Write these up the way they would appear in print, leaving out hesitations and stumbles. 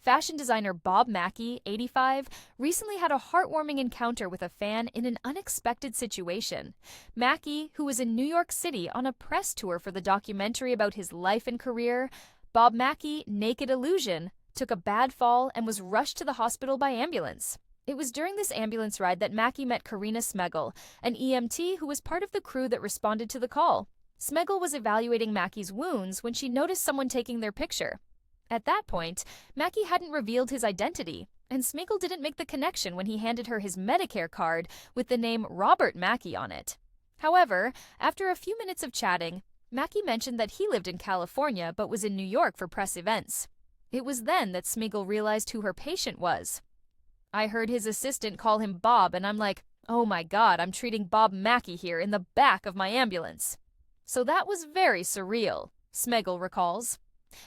Fashion designer Bob Mackie, 85, recently had a heartwarming encounter with a fan in an unexpected situation. Mackie, who was in New York City on a press tour for the documentary about his life and career, Bob Mackie, Naked Illusion, took a bad fall and was rushed to the hospital by ambulance. It was during this ambulance ride that Mackie met Karina Smegal, an EMT who was part of the crew that responded to the call. Smegal was evaluating Mackie's wounds when she noticed someone taking their picture. At that point, Mackie hadn't revealed his identity, and Smegal didn't make the connection when he handed her his Medicare card with the name Robert Mackie on it. However, after a few minutes of chatting, Mackie mentioned that he lived in California but was in New York for press events. It was then that Smegal realized who her patient was. "I heard his assistant call him Bob, and I'm like, oh my God, I'm treating Bob Mackie here in the back of my ambulance." So that was very surreal, Smegal recalls.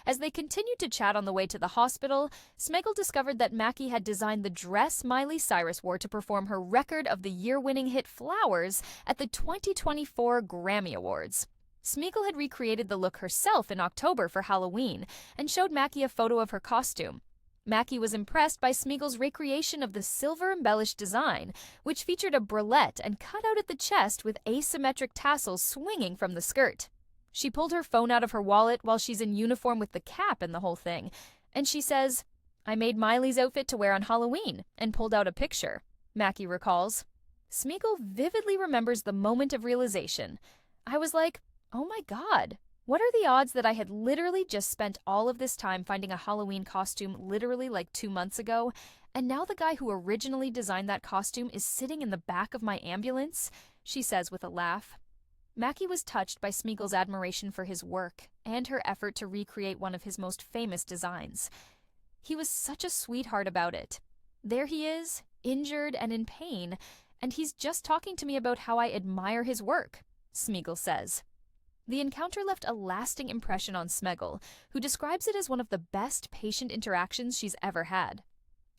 As they continued to chat on the way to the hospital, Smegal discovered that Mackie had designed the dress Miley Cyrus wore to perform her Record of the Year-winning hit Flowers at the 2024 Grammy Awards. Smegal had recreated the look herself in October for Halloween and showed Mackie a photo of her costume. Mackie was impressed by Smegal's recreation of the silver-embellished design, which featured a bralette and cut out at the chest with asymmetric tassels swinging from the skirt. She pulled her phone out of her wallet while she's in uniform with the cap and the whole thing, and she says, "I made Miley's outfit to wear on Halloween," and pulled out a picture, Mackie recalls. Smegal vividly remembers the moment of realization. "I was like, oh my God. What are the odds that I had literally just spent all of this time finding a Halloween costume literally like 2 months ago, and now the guy who originally designed that costume is sitting in the back of my ambulance?" she says with a laugh. Mackie was touched by Smegal's admiration for his work and her effort to recreate one of his most famous designs. "He was such a sweetheart about it. There he is, injured and in pain, and he's just talking to me about how I admire his work," Smegal says. The encounter left a lasting impression on Smegal, who describes it as one of the best patient interactions she's ever had.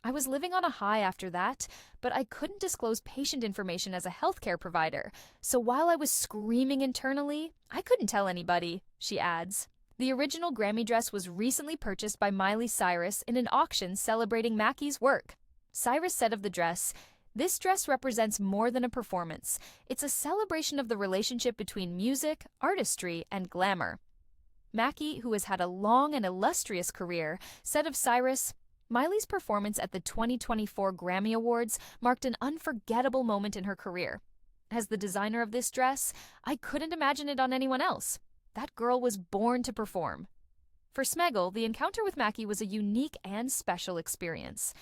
"I was living on a high after that, but I couldn't disclose patient information as a healthcare provider, so while I was screaming internally, I couldn't tell anybody," she adds. The original Grammy dress was recently purchased by Miley Cyrus in an auction celebrating Mackie's work. Cyrus said of the dress, "This dress represents more than a performance. It's a celebration of the relationship between music, artistry, and glamour." Mackie, who has had a long and illustrious career, said of Cyrus, "Miley's performance at the 2024 Grammy Awards marked an unforgettable moment in her career. As the designer of this dress, I couldn't imagine it on anyone else. That girl was born to perform." For Smegal, the encounter with Mackie was a unique and special experience.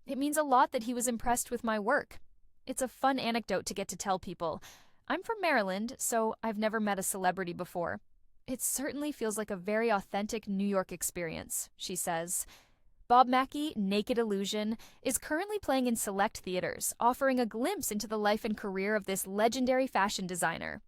"It means a lot that he was impressed with my work. It's a fun anecdote to get to tell people. I'm from Maryland, so I've never met a celebrity before. It certainly feels like a very authentic New York experience," she says. Bob Mackie, Naked Illusion, is currently playing in select theaters, offering a glimpse into the life and career of this legendary fashion designer.